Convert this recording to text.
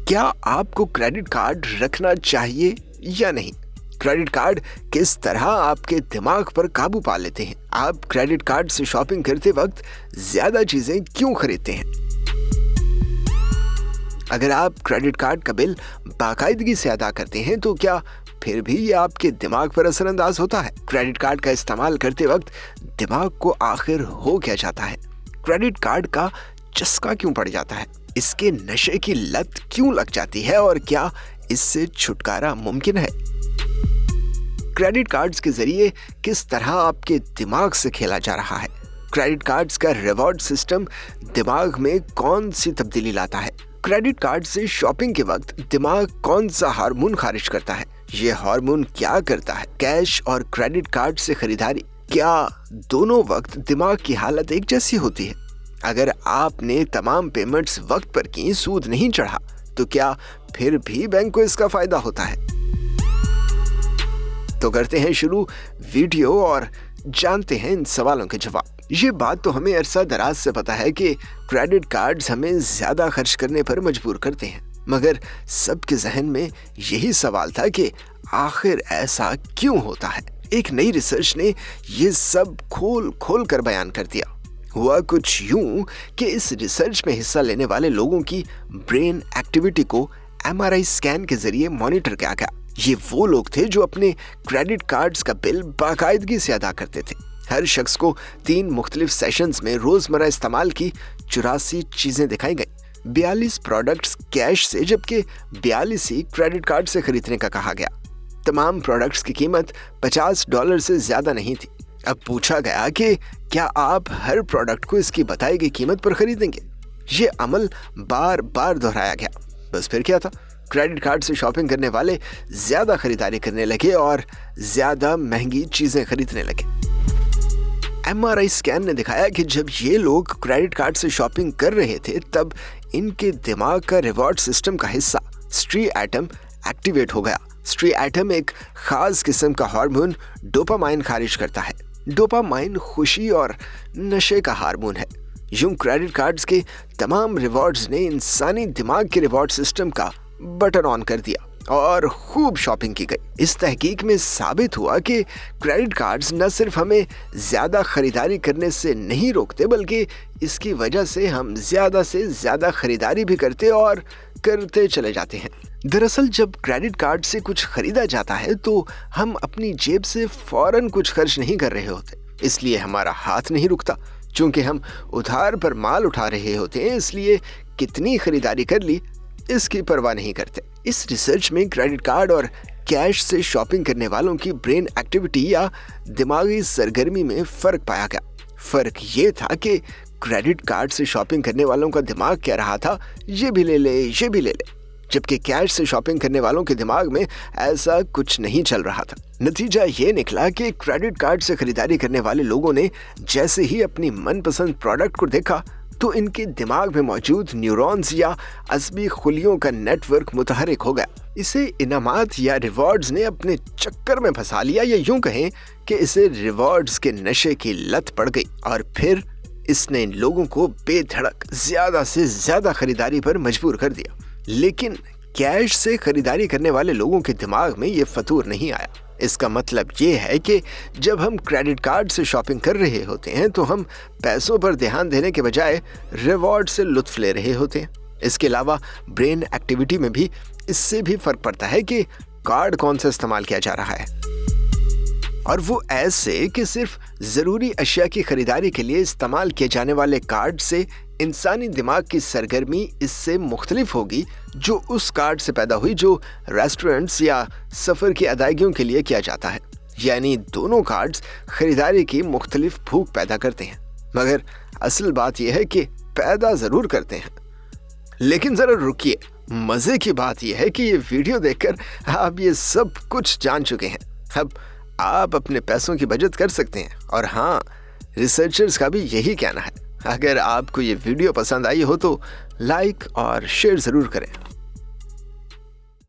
क्या आपको credit card रखना चाहिए या नहीं? क्रेडिट कार्ड किस तरह आपके दिमाग पर काबू पा लेते हैं? आप क्रेडिट कार्ड से शॉपिंग करते वक्त ज्यादा चीजें क्यों खरीदते हैं? अगर आप क्रेडिट कार्ड का बिल बाकायदगी से अदा करते हैं तो क्या फिर भी ये आपके दिमाग पर असरअंदाज होता है? क्रेडिट कार्ड का इस्तेमाल करते वक्त दिमाग को आखिर हो क्या जाता है? क्रेडिट कार्ड का चस्का क्यों पड़ जाता है? इसके नशे की लत क्यों लग जाती है और क्या इससे छुटकारा मुमकिन है? क्रेडिट कार्ड्स के जरिए किस तरह आपके दिमाग से खेला जा रहा है? क्रेडिट कार्ड्स का रिवॉर्ड सिस्टम दिमाग में कौन सी तब्दीली लाता है? क्रेडिट कार्ड से शॉपिंग के वक्त दिमाग कौन सा हार्मोन खारिज करता है? ये हार्मोन क्या करता है? कैश और क्रेडिट कार्ड से खरीदारी, क्या दोनों वक्त दिमाग की हालत एक जैसी होती है? अगर आपने तमाम पेमेंट्स वक्त पर की, सूद नहीं चढ़ा, तो क्या फिर भी बैंक को इसका फायदा होता है? तो करते हैं शुरू वीडियो और जानते हैं इन सवालों के जवाब। ये बात तो हमें अरसा दराज से पता है कि क्रेडिट कार्ड्स हमें ज्यादा खर्च करने पर मजबूर करते हैं, मगर सबके जहन में यही सवाल था कि आखिर ऐसा क्यों होता है? एक नई रिसर्च ने ये सब खोल खोल कर बयान कर दिया। हुआ कुछ यूं कि इस रिसर्च में हिस्सा लेने वाले लोगों की ब्रेन एक्टिविटी को MRI स्कैन के जरिए मॉनिटर किया गया। ये वो लोग थे जो अपने क्रेडिट कार्ड्स का बिल बाकायदगी से अदा करते थे। हर शख्स को 3 मुख्तलिफ सेशंस में रोजमर्रा इस्तेमाल की 84 चीजें दिखाई गई। 42 प्रोडक्ट्स कैश से जबकि 42 ही क्रेडिट कार्ड से खरीदने का कहा गया। तमाम प्रोडक्ट्स की कीमत $50 से ज्यादा नहीं थी। अब पूछा गया कि क्या आप हर प्रोडक्ट को इसकी बताई गई कीमत पर खरीदेंगे? ये अमल बार बार दोहराया गया। बस फिर क्या था? क्रेडिट कार्ड से शॉपिंग करने वाले ज्यादा खरीदारी करने लगे और ज्यादा महंगी चीजें खरीदने लगे। MRI स्कैन ने दिखाया कि जब ये लोग क्रेडिट कार्ड से शॉपिंग कर रहे थे तब इनके दिमाग का रिवॉर्ड सिस्टम का हिस्सा स्ट्रीएटम एक्टिवेट हो गया। स्ट्रीएटम एक खास किस्म का हार्मोन डोपामाइन खारिज करता है। डोपामाइन खुशी और नशे का हार्मोन है। यूं क्रेडिट कार्ड्स के तमाम रिवॉर्ड्स ने इंसानी दिमाग के रिवॉर्ड सिस्टम का बटन ऑन कर दिया और खूब शॉपिंग की गई। इस तहकीक में साबित हुआ कि क्रेडिट कार्ड्स न सिर्फ हमें ज्यादा खरीदारी करने से नहीं रोकते, बल्कि इसकी वजह से हम ज्यादा से ज्यादा खरीदारी भी करते और करते चले जाते हैं। दरअसल जब क्रेडिट कार्ड से कुछ खरीदा जाता है तो हम अपनी जेब से फौरन कुछ खर्च नहीं कर रहे होते, इसलिए हमारा हाथ नहीं रुकता। चूंकि हम उधार पर माल उठा रहे होते हैं, इसलिए कितनी खरीदारी कर ली इसकी परवाह नहीं करते। इस रिसर्च में क्रेडिट कार्ड और कैश से शॉपिंग करने वालों की ब्रेन एक्टिविटी या दिमागी सरगर्मी में फर्क पाया गया। फर्क ये था कि क्रेडिट कार्ड से शॉपिंग करने वालों का दिमाग कह रहा था ये भी ले ले, ये भी ले ले, जबकि कैश से शॉपिंग करने वालों के दिमाग में ऐसा कुछ नहीं चल रहा था। नतीजा ये निकला कि क्रेडिट कार्ड से खरीदारी करने वाले लोगों ने जैसे ही अपनी मनपसंद प्रोडक्ट को देखा तो इनके दिमाग में मौजूद न्यूरॉन्स या अज़बी खुलियों का नेटवर्क मुतहरिक हो गया। इसे इनामात या रिवॉर्ड्स ने अपने चक्कर में फंसा लिया, या यूं कहें कि इसे रिवॉर्ड्स के नशे की लत पड़ गई और फिर इसने इन लोगों को बेधड़क ज्यादा से ज्यादा खरीदारी पर मजबूर कर दिया। लेकिन कैश से खरीदारी करने वाले लोगों के दिमाग में ये फतूर नहीं आया। इसका मतलब ये है कि जब हम क्रेडिट कार्ड से शॉपिंग कर रहे होते हैं तो हम पैसों पर ध्यान देने के बजाय रिवॉर्ड से लुत्फ ले रहे होते हैं। इसके अलावा ब्रेन एक्टिविटी में भी इससे भी फर्क पड़ता है कि कार्ड कौन सा इस्तेमाल किया जा रहा है, और वो ऐसे कि सिर्फ जरूरी अशिया की खरीदारी के लिए इस्तेमाल किए जाने वाले कार्ड से इंसानी दिमाग की सरगर्मी इससे मुख्तलिफ होगी जो उस कार्ड से पैदा हुई जो रेस्टोरेंट्स या सफ़र की अदायगियों के लिए किया जाता है। यानी दोनों कार्ड्स खरीदारी की मुख्तलिफ भूख पैदा करते हैं, मगर असल बात यह है कि पैदा ज़रूर करते हैं। लेकिन ज़रा रुकिए, मज़े की बात यह है कि ये वीडियो देखकर आप ये सब कुछ जान चुके हैं। अब आप अपने पैसों की बचत कर सकते हैं, और हाँ, रिसर्चर्स का भी यही कहना है। अगर आपको ये वीडियो पसंद आई हो तो लाइक और शेयर ज़रूर करें।